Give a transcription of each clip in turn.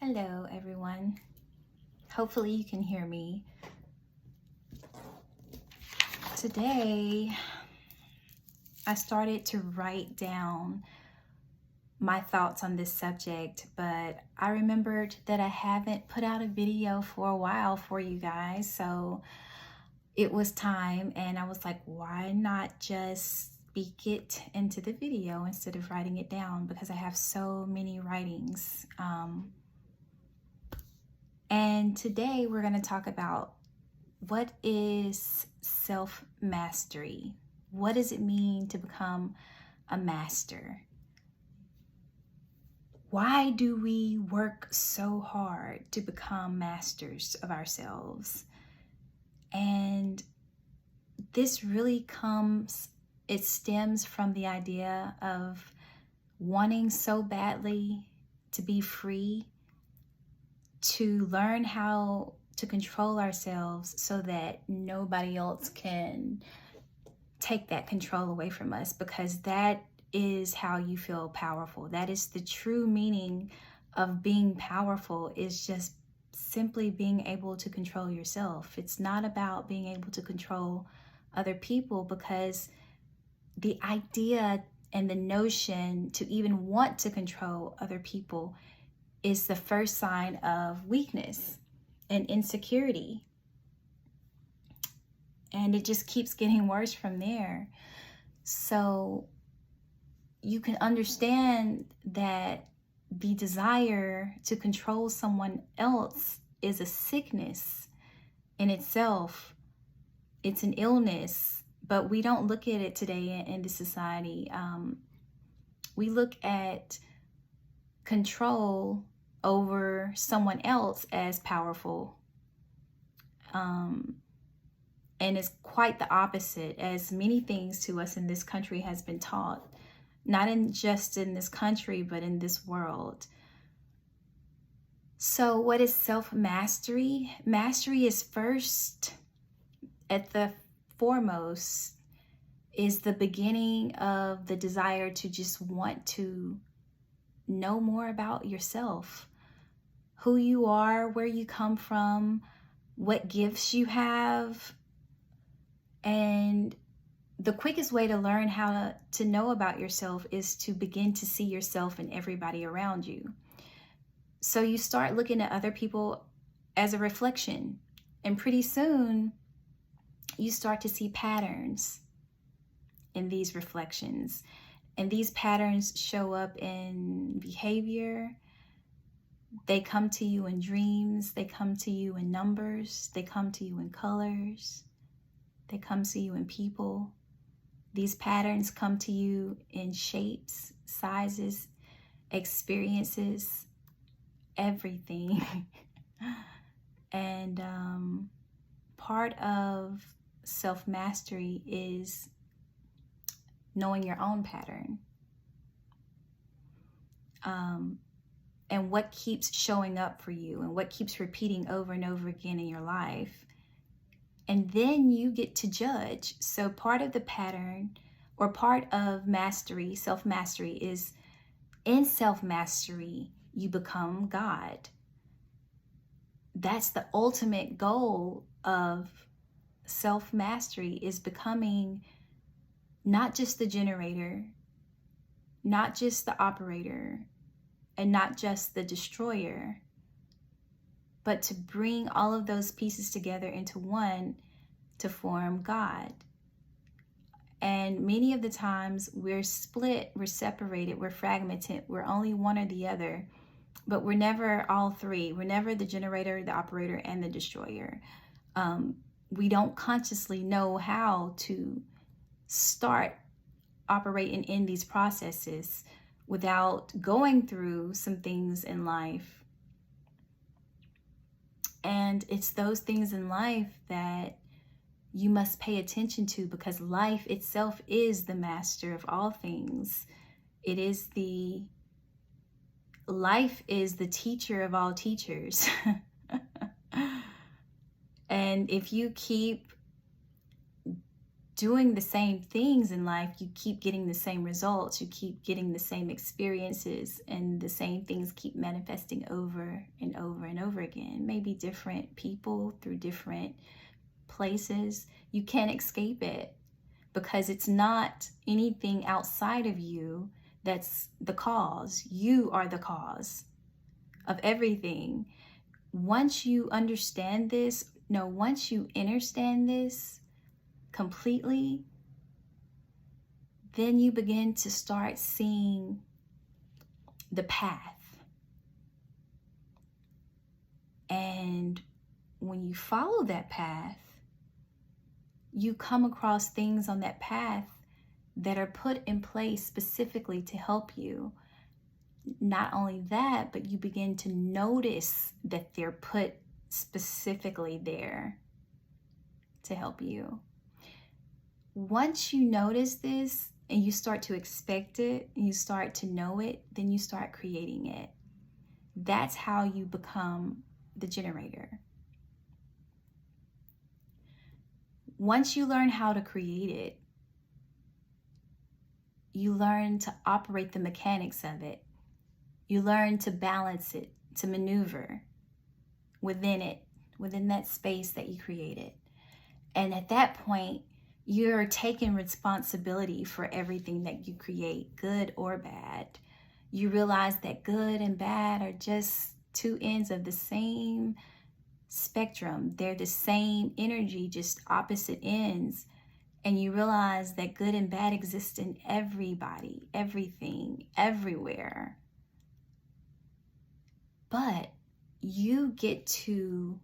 Hello, everyone. Hopefully, you can hear me. Today, I started to write down my thoughts on this subject, but I remembered that I haven't put out a video for a while for you guys. So it was time, and I was like, why not just speak it into the video instead of writing it down? Because I have so many writings. And today we're going to talk about what is self-mastery? What does it mean to become a master? Why do we work so hard to become masters of ourselves? And this really stems from the idea of wanting so badly to be free, to learn how to control ourselves so that nobody else can take that control away from us, because that is how you feel powerful. That is the true meaning of being powerful, is just simply being able to control yourself. It's not about being able to control other people, because the idea and the notion to even want to control other people is the first sign of weakness and insecurity. And it just keeps getting worse from there. So you can understand that the desire to control someone else is a sickness in itself. It's an illness, but we don't look at it today in this society. We look at control over someone else as powerful. And it's quite the opposite, as many things to us in this country has been taught, not just in this country, but in this world. So what is self-mastery? Mastery is first, at the foremost, is the beginning of the desire to just want to know more about yourself, who you are, where you come from, what gifts you have. And the quickest way to learn how to know about yourself is to begin to see yourself in everybody around you. So you start looking at other people as a reflection, and pretty soon you start to see patterns in these reflections. And these patterns show up in behavior. They come to you in dreams. They come to you in numbers. They come to you in colors. They come to you in people. These patterns come to you in shapes, sizes, experiences, everything. And part of self-mastery is knowing your own pattern. And what keeps showing up for you and what keeps repeating over and over again in your life. And then you get to judge. So part of the pattern, or part of mastery, self-mastery, is in self-mastery, you become God. That's the ultimate goal of self-mastery, is becoming not just the generator, not just the operator, and not just the destroyer, but to bring all of those pieces together into one to form God. And many of the times we're split, we're separated, we're fragmented, we're only one or the other, but we're never all three. We're never the generator, the operator, and the destroyer. We don't consciously know how to start operating in these processes without going through some things in life. And it's those things in life that you must pay attention to, because life itself is the master of all things. Life is the teacher of all teachers. And if you keep doing the same things in life, you keep getting the same results, you keep getting the same experiences, and the same things keep manifesting over and over and over again. Maybe different people through different places. You can't escape it because it's not anything outside of you that's the cause. You are the cause of everything. Once you understand this, no, once you understand this completely, then you begin to start seeing the path. And when you follow that path, you come across things on that path that are put in place specifically to help you. Not only that, but you begin to notice that they're put specifically there to help you. Once you notice this and you start to expect it and you start to know it, then you start creating it. That's how you become the generator. Once you learn how to create it, you learn to operate the mechanics of it. You learn to balance it, to maneuver within it, within that space that you created. And at that point, you're taking responsibility for everything that you create, good or bad. You realize that good and bad are just two ends of the same spectrum. They're the same energy, just opposite ends. And you realize that good and bad exist in everybody, everything, everywhere. But you get to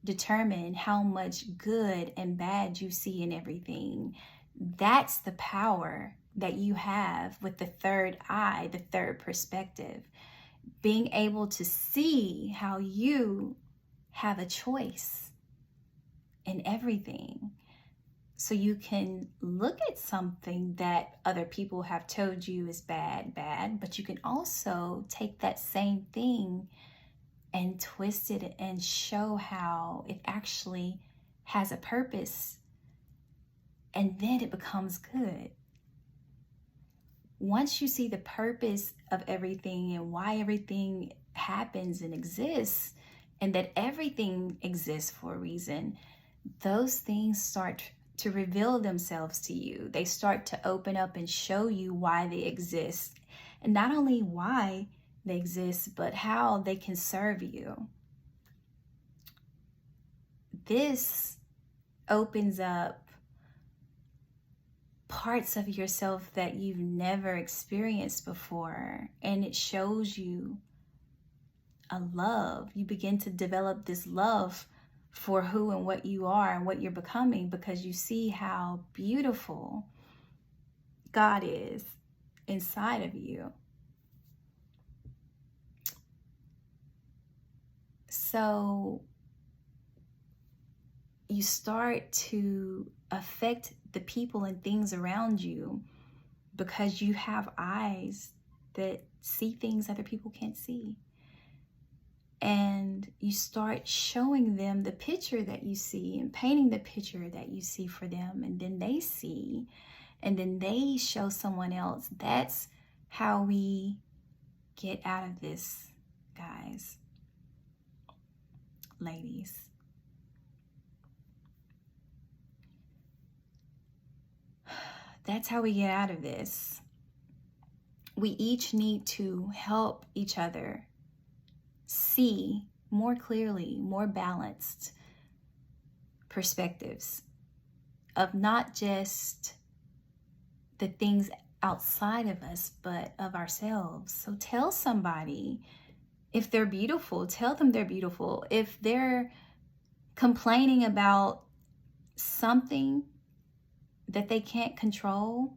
determine how much good and bad you see in everything. That's the power that you have with the third eye, the third perspective. Being able to see how you have a choice in everything. So you can look at something that other people have told you is bad, but you can also take that same thing and twist it and show how it actually has a purpose, and then it becomes good. Once you see the purpose of everything and why everything happens and exists, and that everything exists for a reason, those things start to reveal themselves to you. They start to open up and show you why they exist. And not only why they exist, but how they can serve you. This opens up parts of yourself that you've never experienced before. And it shows you a love. You begin to develop this love for who and what you are and what you're becoming, because you see how beautiful God is inside of you. So you start to affect the people and things around you because you have eyes that see things other people can't see. And you start showing them the picture that you see and painting the picture that you see for them, and then they see, and then they show someone else. That's how we get out of this, guys, ladies. That's how we get out of this. We each need to help each other see more clearly, more balanced perspectives of not just the things outside of us, but of ourselves. So tell somebody if they're beautiful, tell them they're beautiful. If they're complaining about something that they can't control,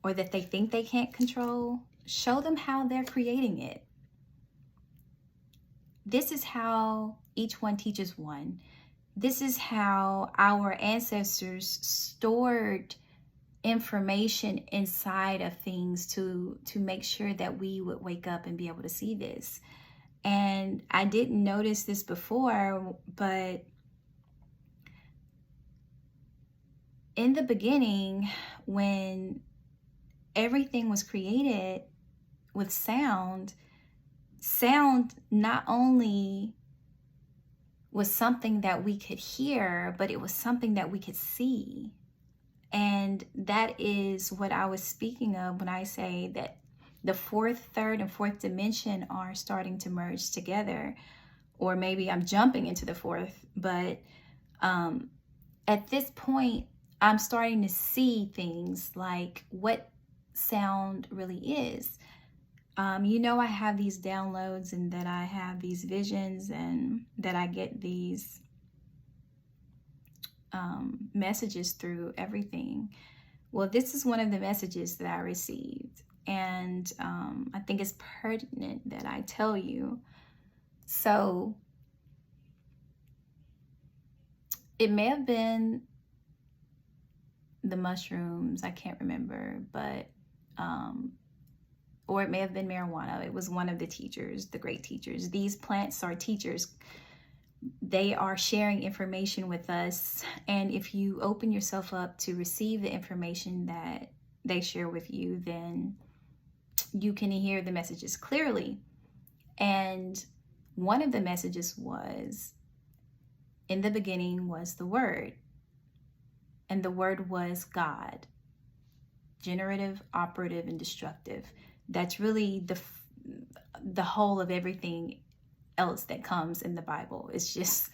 or that they think they can't control, show them how they're creating it. This is how each one teaches one. This is how our ancestors stored information inside of things to make sure that we would wake up and be able to see this. And I didn't notice this before, but in the beginning, when everything was created with sound, sound not only was something that we could hear, but it was something that we could see. And that is what I was speaking of when I say that the fourth, third, and fourth dimension are starting to merge together. Or maybe I'm jumping into the fourth, but at this point, I'm starting to see things like what sound really is. I have these downloads and that I have these visions and that I get these messages through everything. Well, this is one of the messages that I received, and I think it's pertinent that I tell you. So it may have been the mushrooms, I can't remember, but or it may have been marijuana. It was one of the teachers, the great teachers. These plants are teachers. They are sharing information with us, and if you open yourself up to receive the information that they share with you, then you can hear the messages clearly. And one of the messages was, in the beginning was the Word, and the Word was God. Generative, operative, and destructive. That's really the whole of everything else that comes in the Bible. It's just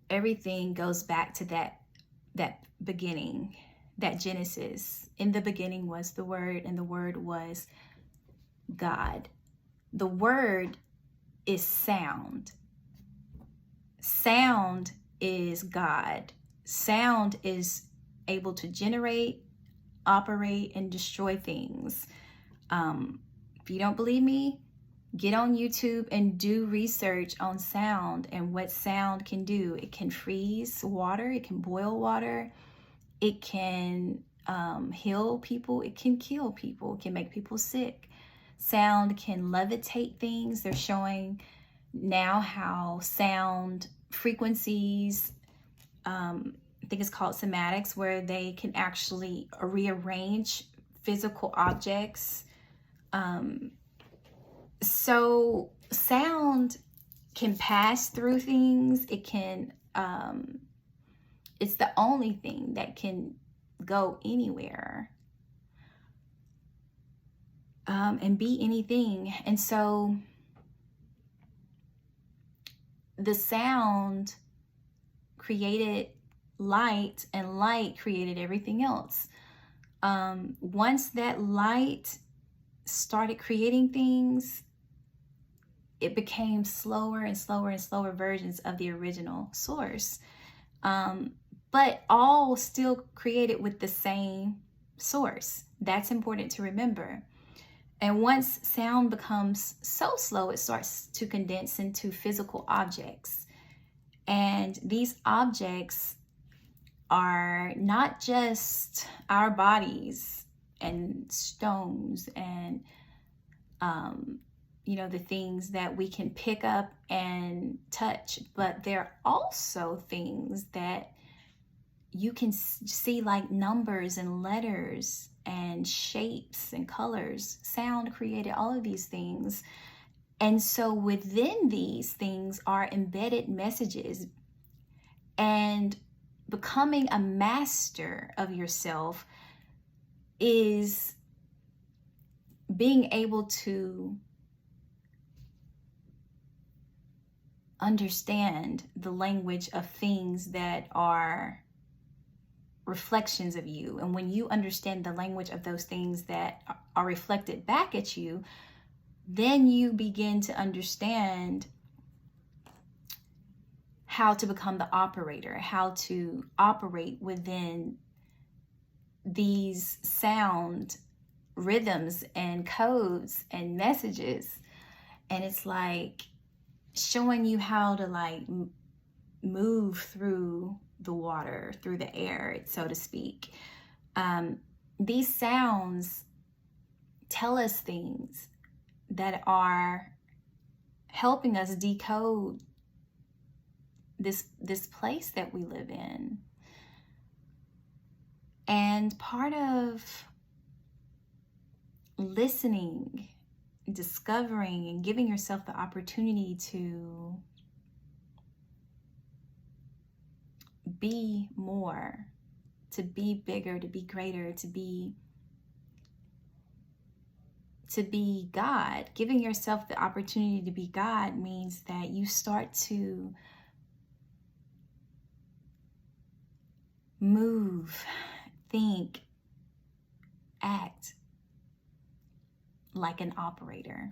everything goes back to that beginning, that Genesis. In the beginning was the Word, and the Word was God. The Word is sound. Sound is God. Sound is able to generate, operate, and destroy things. If you don't believe me, get on YouTube and do research on sound and what sound can do. It can freeze water, it can boil water, it can heal people, it can kill people, it can make people sick. Sound can levitate things. They're showing now how sound frequencies, I think it's called somatics, where they can actually rearrange physical objects. So sound can pass through things. It can, it's the only thing that can go anywhere and be anything. And so the sound created light, and light created everything else. Once that light started creating things, it became slower and slower and slower versions of the original source. But all still created with the same source. That's important to remember. And once sound becomes so slow, it starts to condense into physical objects. And these objects are not just our bodies and stones and the things that we can pick up and touch, but they're also things that you can see, like numbers and letters and shapes and colors. Sound created all of these things. And so within these things are embedded messages. And becoming a master of yourself is being able to understand the language of things that are reflections of you. And when you understand the language of those things that are reflected back at you, then you begin to understand how to become the operator, how to operate within these sound rhythms and codes and messages. And it's like showing you how to move through the water, through the air, so to speak. These sounds tell us things that are helping us decode this place that we live in. And part of listening, discovering, and giving yourself the opportunity to be more, to be bigger, to be greater, to be God. Giving yourself the opportunity to be God means that you start to move, think, act like an operator,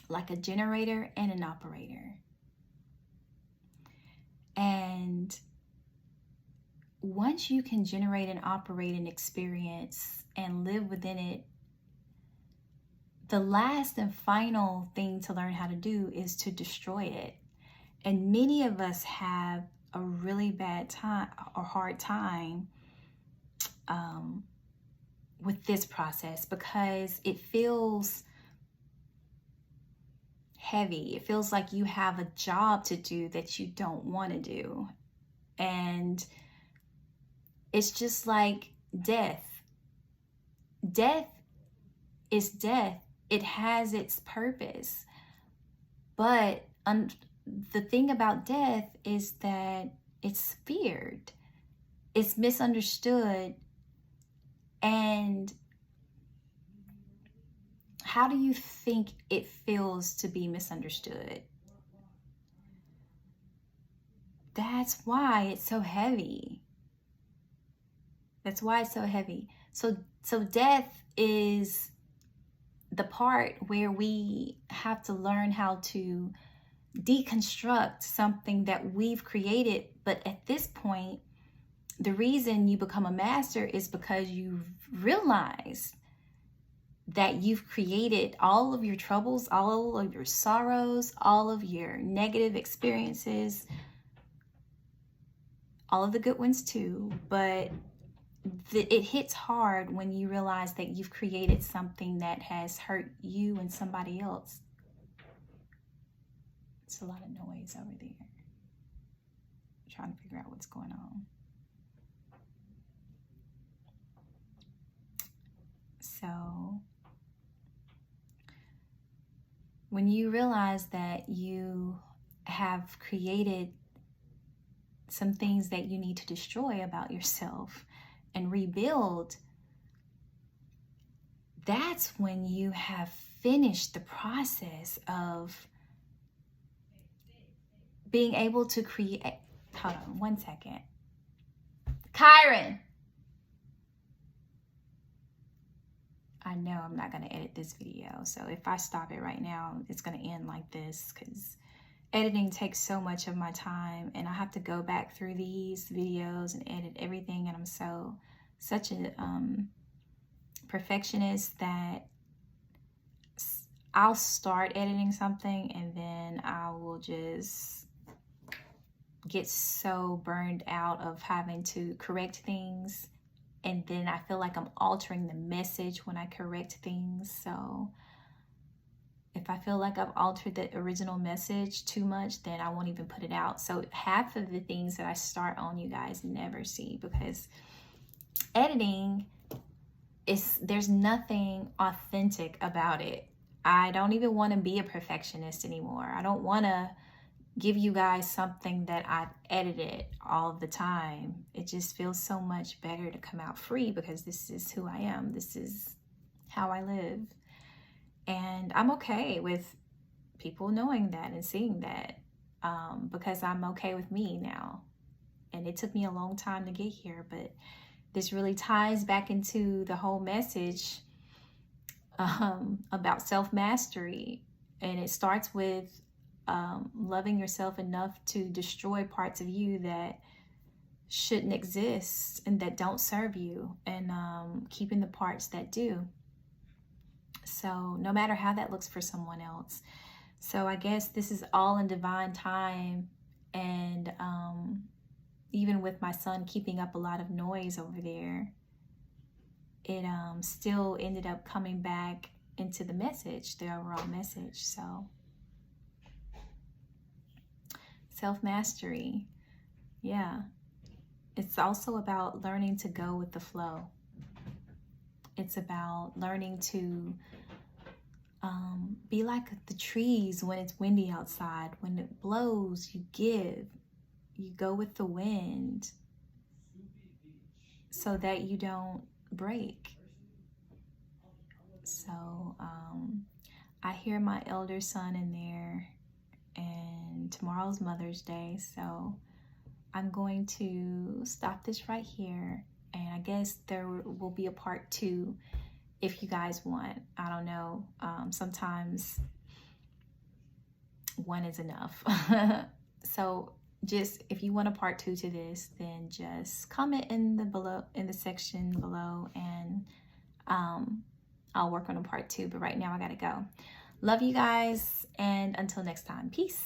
like a generator and an operator. And once you can generate and operate an experience and live within it, the last and final thing to learn how to do is to destroy it. And many of us have a really bad time or hard time with this process because it feels heavy. It feels like you have a job to do that you don't want to do. And it's just like death. Death is death. It has its purpose. But the thing about death is that it's feared. It's misunderstood. And how do you think it feels to be misunderstood? That's why it's so heavy. That's why it's so heavy. So death is the part where we have to learn how to deconstruct something that we've created. But at this point, the reason you become a master is because you've realized that you've created all of your troubles, all of your sorrows, all of your negative experiences, all of the good ones too. But it hits hard when you realize that you've created something that has hurt you and somebody else. It's a lot of noise over there. I'm trying to figure out what's going on. So when you realize that you have created some things that you need to destroy about yourself and rebuild, that's when you have finished the process of being able to create. Hold on 1 second. Kyron. I know I'm not going to edit this video, so if I stop it right now, it's going to end like this because editing takes so much of my time, and I have to go back through these videos and edit everything, and I'm such a perfectionist that I'll start editing something and then I will just get so burned out of having to correct things. And then I feel like I'm altering the message when I correct things. So if I feel like I've altered the original message too much, then I won't even put it out. So half of the things that I start on, you guys never see, because editing there's nothing authentic about it. I don't even want to be a perfectionist anymore. I don't want to give you guys something that I've edited all the time. It just feels so much better to come out free because this is who I am. This is how I live. And I'm okay with people knowing that and seeing that because I'm okay with me now. And it took me a long time to get here, but this really ties back into the whole message about self-mastery. And it starts with loving yourself enough to destroy parts of you that shouldn't exist and that don't serve you, and keeping the parts that do. So no matter how that looks for someone else. So I guess this is all in divine time. And even with my son keeping up a lot of noise over there, it still ended up coming back into the message, the overall message. So self-mastery. Yeah. It's also about learning to go with the flow. It's about learning to be like the trees when it's windy outside. When it blows, you give. You go with the wind so that you don't break. So I hear my elder son in there, and tomorrow's Mother's Day, so I'm going to stop this right here, and I guess there will be a part 2 if you guys want. I don't know. Sometimes one is enough. So just if you want a part 2 to this, then just comment in the section below, and I'll work on a part 2. But right now I gotta go. Love you guys, and until next time, peace.